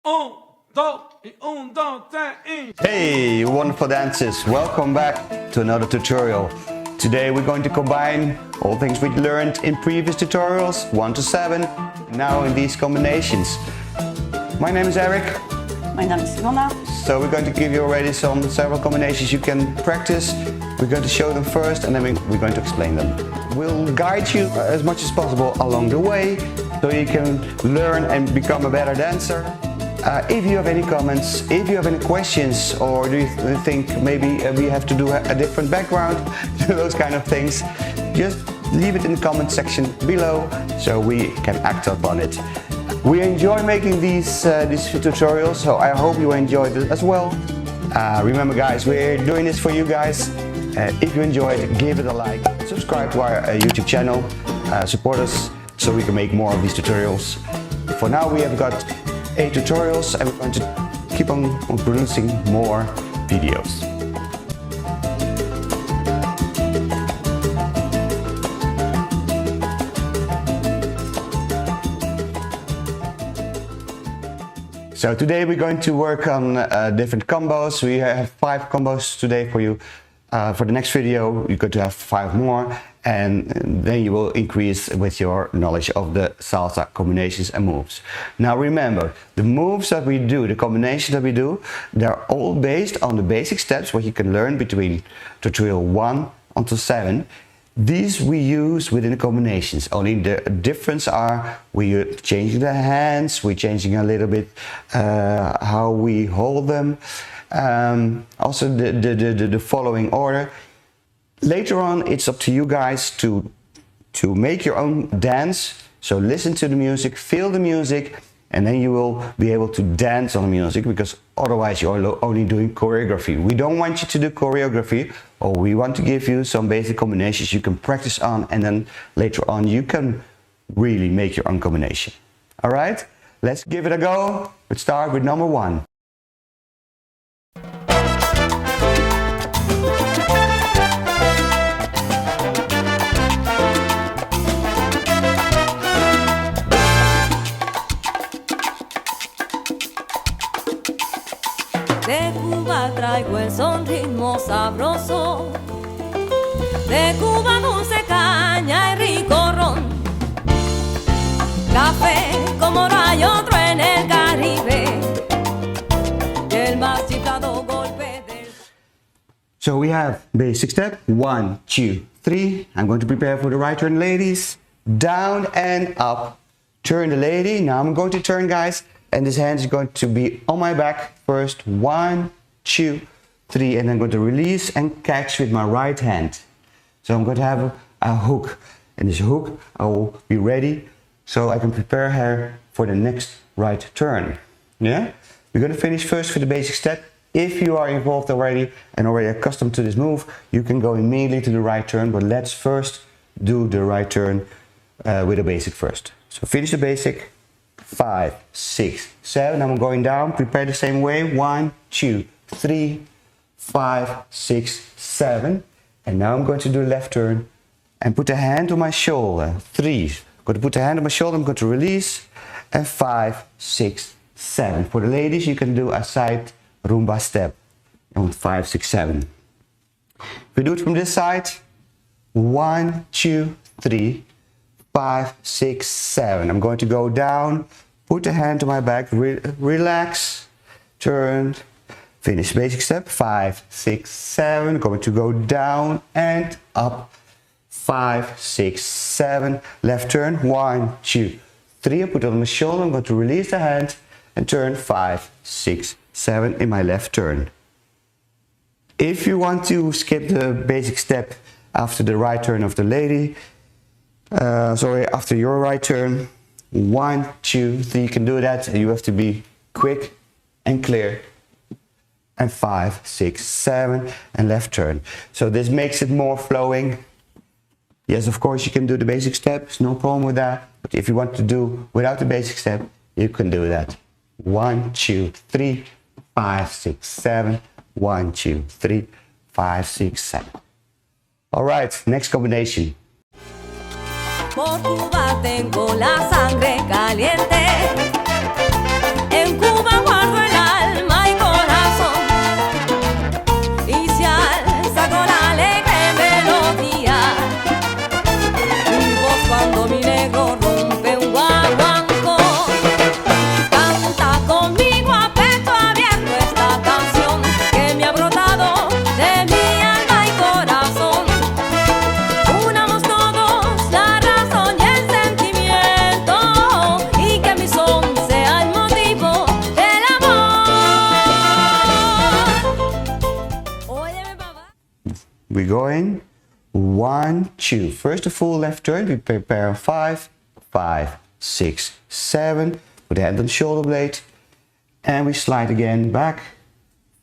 Un, dos, y un, dos, tres, y... Hey, wonderful dancers, welcome back to another tutorial. Today we're going to combine all things we learned in previous tutorials, 1 to 7, now in these combinations. My name is Erik. My name is Iwona. So we're going to give you already several combinations you can practice. We're going to show them first and then we're going to explain them. We'll guide you as much as possible along the way so you can learn and become a better dancer. If you have any comments, if you have any questions, or do you think maybe we have to do a different background, those kind of things, just leave it in the comment section below so we can act upon it. We enjoy making these tutorials, so I hope you enjoyed it as well. Remember guys, we're doing this for you guys. If you enjoyed it, give it a like, subscribe to our YouTube channel, support us so we can make more of these tutorials. For now we have got 8 tutorials and we're going to keep on producing more videos. So today we're going to work on different combos. We have 5 combos today for you. For the next video you're going to have 5 more, and then you will increase with your knowledge of the salsa combinations and moves. Now remember, the moves that we do, the combinations that we do, they're all based on the basic steps what you can learn between tutorial 1 until 7. These we use within the combinations, only the difference are we're changing the hands, we're changing a little bit how we hold them. Also the following order. Later on it's up to you guys to make your own dance, so listen to the music, feel the music, and then you will be able to dance on the music, because otherwise you're only doing choreography. We don't want you to do choreography, or we want to give you some basic combinations you can practice on, and then later on you can really make your own combination. Alright, let's give it a go. Let's start with number 1. De Cuba traigo el son ritmo sabroso, de Cuba dulce caña y rico ron, café como no hay otro en el Caribe, y el más chiflado golpe del... So we have basic step, 1, 2, 3. I'm going to prepare for the right turn, ladies. Down and up. Turn the lady. Now I'm going to turn, guys. And this hand is going to be on my back first. 1, 2, 3, and I'm going to release and catch with my right hand. So I'm going to have a hook, and this hook I will be ready so I can prepare her for the next right turn. Yeah, we're going to finish first with the basic step. If you are involved already and already accustomed to this move, you can go immediately to the right turn, but let's first do the right turn with the basic first. So finish the basic. 5, 6, 7. I'm going down. Prepare the same way. 1, 2, 3, 5, 6, 7. And now I'm going to do a left turn and put a hand on my shoulder. 3. I'm going to put a hand on my shoulder. I'm going to release. And 5, 6, 7. For the ladies, you can do a side rumba step on 5, 6, 7. If we do it from this side, 1, 2, 3. 5, 6, 7. I'm going to go down, put the hand to my back, relax, turn, finish basic step, 5, 6, 7. Going to go down and up, 5, 6, 7. Left turn, 1, 2, 3. I put it on my shoulder. I'm going to release the hand and turn 5, 6, 7 in my left turn. If you want to skip the basic step after the right turn of the lady, after your right turn, 1, 2, 3, you can do that, and you have to be quick and clear. And 5, 6, 7, and left turn. So this makes it more flowing. Yes, of course you can do the basic steps, no problem with that. But if you want to do without the basic step, you can do that. 1, 2, 3, 5, 6, 7. 1, 2, 3, 5, 6, 7. All right, next combination. Por Cuba tengo la sangre caliente, en Cuba we're going 1, 2. First the full left turn, we prepare on 5, 5, 6, 7. Put the hand on the shoulder blade. And we slide again back.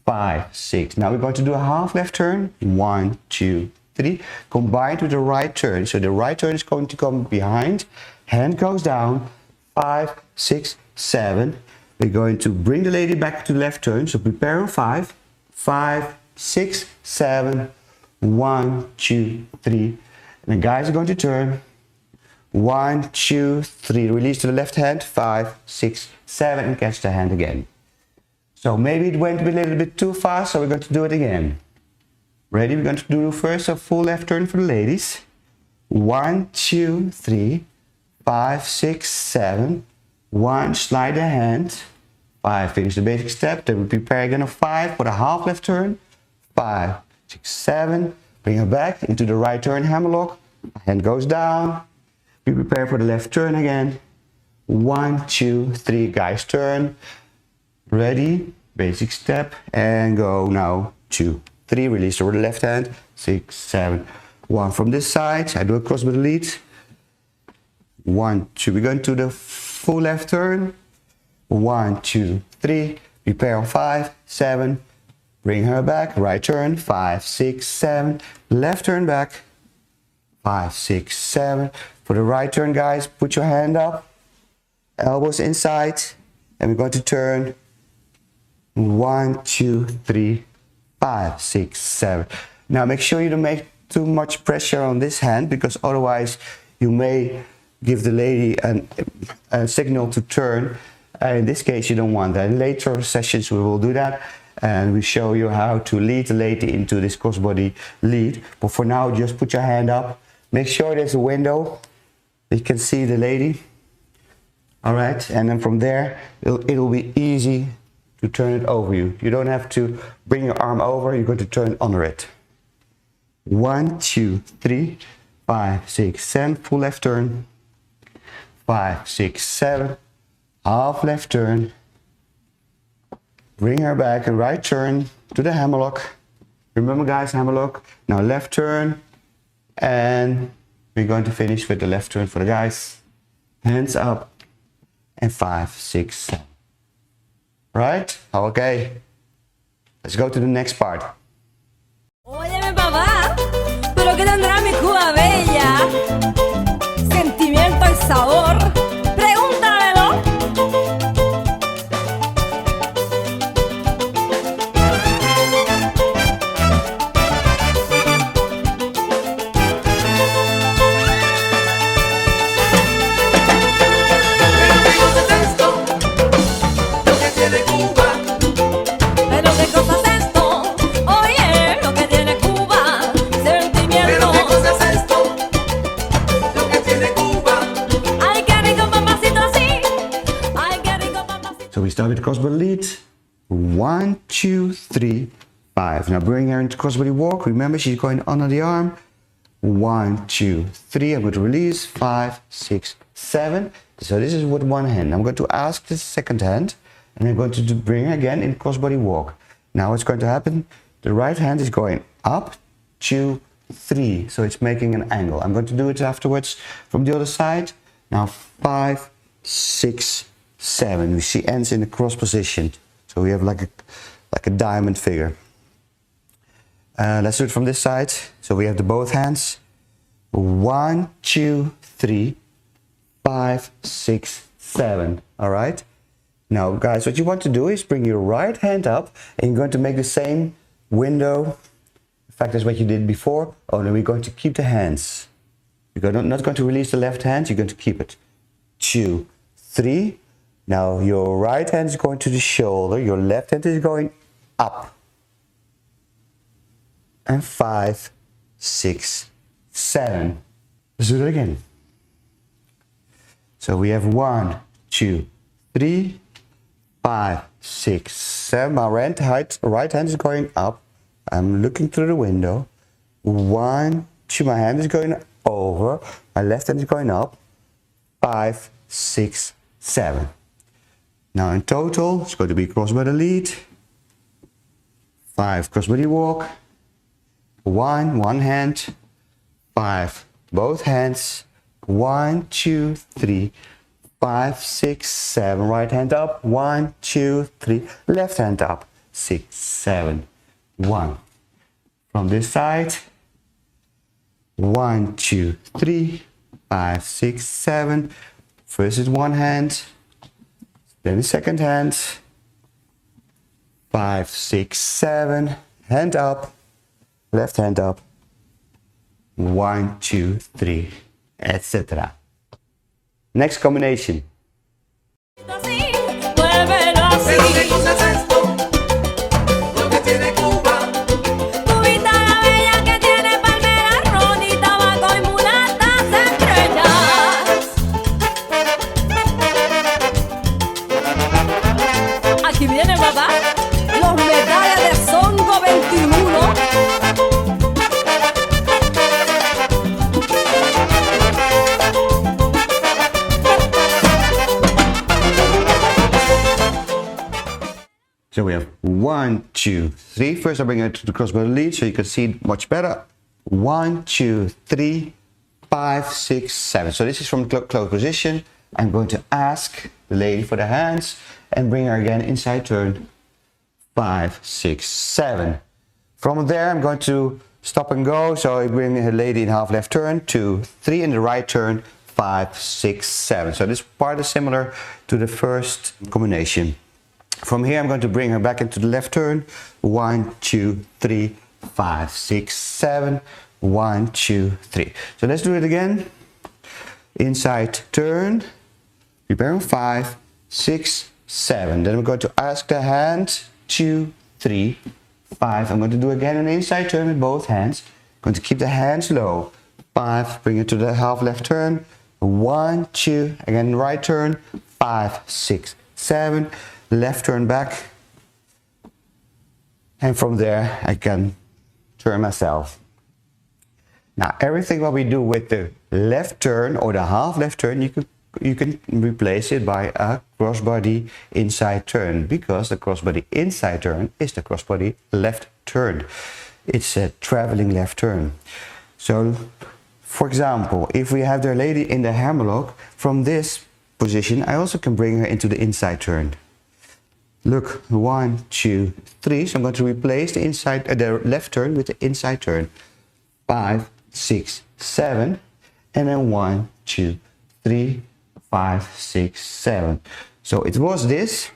5, 6. Now we're going to do a half left turn. 1, 2, 3. Combined with the right turn. So the right turn is going to come behind. Hand goes down. 5, 6, 7. We're going to bring the lady back to the left turn. So prepare on 5, 5, 6, 7. 1, 2, 3. And the guys are going to turn. 1, 2, 3. Release to the left hand. 5, 6, 7. And catch the hand again. So maybe it went a little bit too fast, so we're going to do it again. Ready? We're going to do first a full left turn for the ladies. 1, 2, 3, 5, 6, 7. 1, slide the hand. 5, finish the basic step. Then we prepare again on 5 for the half left turn. 5, 6, 7. Bring her back into the right turn hammerlock. Hand goes down. We prepare for the left turn again. 1, 2, 3. Guys turn. Ready, basic step, and go now. 2, 3, release over the left hand. 6, 7. 1 from this side. I do a cross with the lead. 1, 2. We're going to the full left turn. 1, 2, 3. Prepare on 5, 7. Bring her back. Right turn. 5, 6, 7. Left turn back. 5, 6, 7. For the right turn, guys, put your hand up. Elbows inside. And we're going to turn. 1, 2, 3, 5, 6, 7. Now make sure you don't make too much pressure on this hand, because otherwise you may give the lady a signal to turn. In this case you don't want that. In later sessions we will do that, and we show you how to lead the lady into this crossbody lead. But for now, just put your hand up. Make sure there's a window that you can see the lady. Alright, and then from there it'll be easy to turn it over you. You don't have to bring your arm over, you're going to turn under it. 1, 2, 3, 5, 6, 7. Full left turn. 5, 6, 7. Half left turn. Bring her back, and right turn to the hammerlock. Remember guys, hammerlock. Now left turn, and we're going to finish with the left turn for the guys. Hands up, and 5, 6, 7. Right? Okay. Let's go to the next part. Óyeme papá, pero ¿qué tendrá mi Cuba bella? Sentimiento y sabor. Pregúntamelo. Pero qué cosa es esto, oye, lo que tiene Cuba, sentimiento. Pero qué cosa es esto, lo que tiene Cuba. Ay, qué rico papacito así, ay, qué rico papacito. So we start with crossbody lead. 1, 2, 3, 5. Now bring her into crossbody walk. Remember, she's going under the arm. 1, 2, 3. I'm going to release. 5, 6, 7. So this is with one hand. I'm going to ask the second hand, and I'm going to bring her again in crossbody walk. Now what's going to happen? The right hand is going up, 2, 3. So it's making an angle. I'm going to do it afterwards from the other side. Now 5, 6, 7. We see ends in the cross position. So we have like a diamond figure. Let's do it from this side. So we have the both hands. 1, 2, 3, 5, 6, 7. All right. Now, guys, what you want to do is bring your right hand up, and you're going to make the same window. In fact, that's what you did before. Oh, no, we're going to keep the hands. You're not going to release the left hand. You're going to keep it. 2, 3. Now, your right hand is going to the shoulder. Your left hand is going up. And 5, 6, 7. Let's do it again. So we have 1, 2, 3, 5, 6, 7. My right hand is going up. I'm looking through the window. 1, 2. My hand is going over. My left hand is going up. 5, 6, 7. Now in total, it's going to be crossbody lead, 5 crossbody walk, one hand, 5, both hands, 1, 2, 3, 5, 6, 7, right hand up, 1, 2, 3, left hand up, 6, 7, 1. From this side, 1, 2, 3, 5, 6, 7. First is one hand, then the second hand, 5, 6, 7, hand up, left hand up, 1, 2, 3, etc. Next combination. Así, muévelo así. Pero me gusta esto, lo que tiene Cuba. Cubita la bella que tiene palmeras, ron y tabaco y mulatas estrellas. Aquí viene papá, los metales de Songo 21. So we have 1, 2, 3. First I bring it to the crossbody lead so you can see it much better. 1, 2, 3, 5, 6, 7. So this is from closed position. I'm going to ask the lady for the hands and bring her again inside turn. 5, 6, 7. From there I'm going to stop and go. So I bring the lady in half left turn, 2, 3 in the right turn, 5, 6, 7. So this part is similar to the first combination. From here I'm going to bring her back into the left turn. 1, 2, 3, 5, 6, 7. 1, 2, 3. So let's do it again. Inside turn. Prepare 5, 6, 7. Then I'm going to ask the hand. 2, 3, 5. I'm going to do again an inside turn with both hands. I'm going to keep the hands low. 5. Bring it to the half left turn. 1, 2. Again right turn. 5, 6, 7. Left turn back, and from there I can turn myself. Now everything what we do with the left turn or the half left turn, you can replace it by a crossbody inside turn, because the crossbody inside turn is the crossbody left turn. It's a traveling left turn. So for example, if we have the lady in the hammerlock, from this position I also can bring her into the inside turn. Look, 1, 2, 3. So I'm going to replace the left turn with the inside turn. 5, 6, 7. And then 1, 2, 3, 5, 6, 7. So it was this.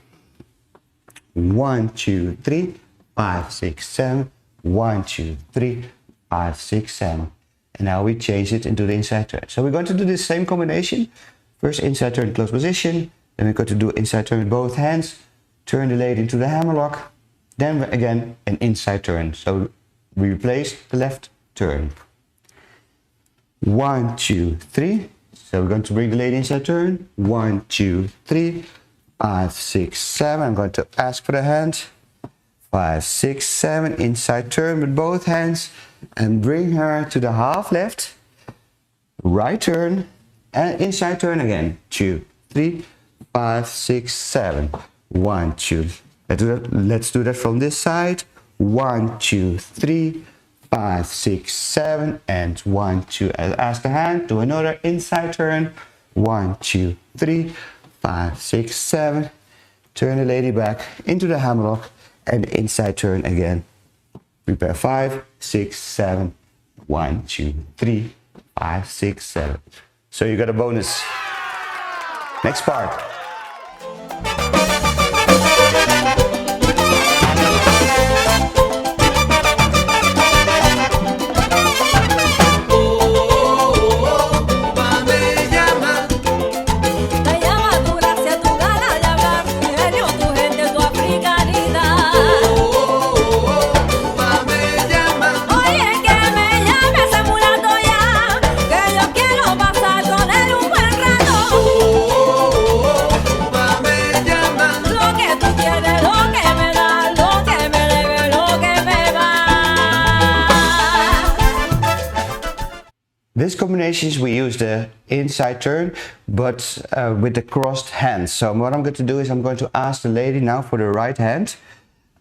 1, 2, 3, 5, 6, 7. 1, 2, 3, 5, 6, 7. And now we change it into the inside turn. So we're going to do the same combination. First inside turn, close position. Then we're going to do inside turn with both hands. Turn the lady into the hammerlock, then again an inside turn. So we replace the left turn. 1, 2, 3. So we're going to bring the lady inside turn. 1, 2, 3, 5, 6, 7. I'm going to ask for the hand. 5, 6, 7. Inside turn with both hands and bring her to the half left. Right turn and inside turn again. 2, 3, 5, 6, 7. 1, 2. Let's do that from this side. 1, 2, 3, 5, 6, 7, and 1, 2. Ask the hand. Do another inside turn. 1, 2, 3, 5, 6, 7. Turn the lady back into the hammerlock and inside turn again. Prepare 5, 6, 7. 1, 2, 3, 5, 6, 7. So you got a bonus. Next part. This combinations we use the inside turn, but with the crossed hands. So what I'm going to do is I'm going to ask the lady now for the right hand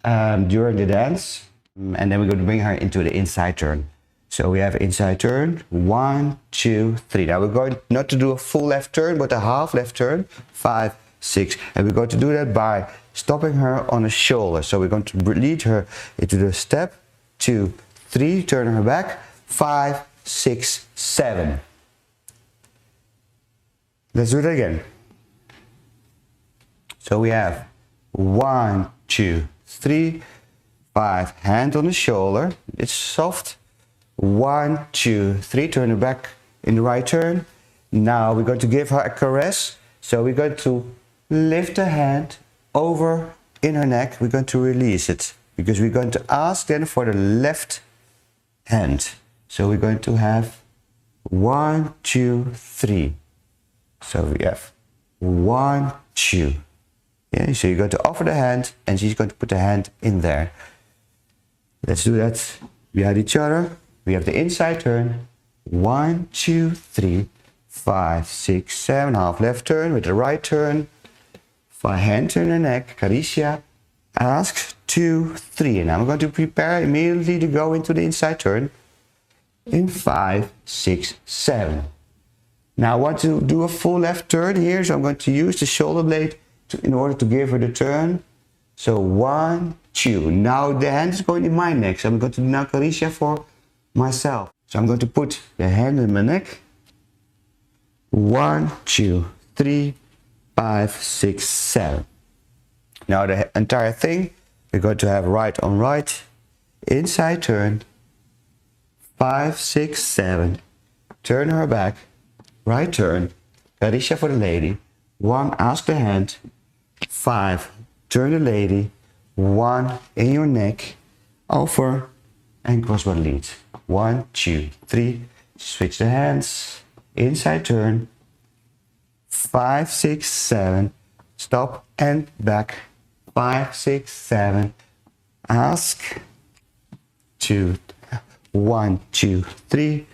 during the dance. And then we're going to bring her into the inside turn. So we have inside turn, 1, 2, 3. Now we're going not to do a full left turn, but a half left turn, 5, 6. And we're going to do that by stopping her on the shoulder. So we're going to lead her into the step, 2, 3, turn her back, 5, 6, 7. Let's do that again. So we have 1, 2, 3, 5, hand on the shoulder, it's soft. 1, 2, 3, turn her back in the right turn. Now we're going to give her a caress. So we're going to lift the hand over in her neck. We're going to release it because we're going to ask then for the left hand. So we're going to have 1, 2, 3. So we have 1, 2. Yeah, so you're going to offer the hand and she's going to put the hand in there. Let's do that behind each other. We have the inside turn. 1, 2, 3, 5, 6, 7. Half left turn with the right turn. 5 hand turn the neck. Caricia. Ask 2, 3. And I'm going to prepare immediately to go into the inside turn. In 5, 6, 7. Now I want to do a full left turn here. So I'm going to use the shoulder blade in order to give her the turn. So 1, 2. Now the hand is going in my neck. So I'm going to do now Caricia for myself. So I'm going to put the hand in my neck. 1, 2, 3, 5, 6, 7. Now the entire thing, we're going to have right on right, inside turn, 5, 6, 7. Turn her back, right turn, Caricia for the lady. 1, ask the hand. 5, turn the lady. 1 in your neck, over and crossbody lead. 1, 2, 3, switch the hands, inside turn, 5, 6, 7, stop and back, 5, 6, 7, ask, 2, 1, 2, 3,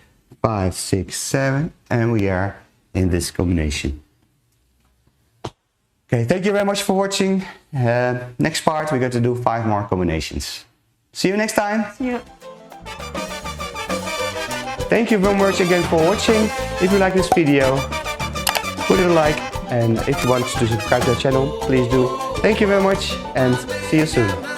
5, 6, 7, and we are in this combination. Okay, thank you very much for watching. Next part, we're going to do 5 more combinations. See you next time. Yeah. Thank you very much again for watching. If you like this video, put it a like. And if you want to subscribe to our channel, please do. Thank you very much and see you soon.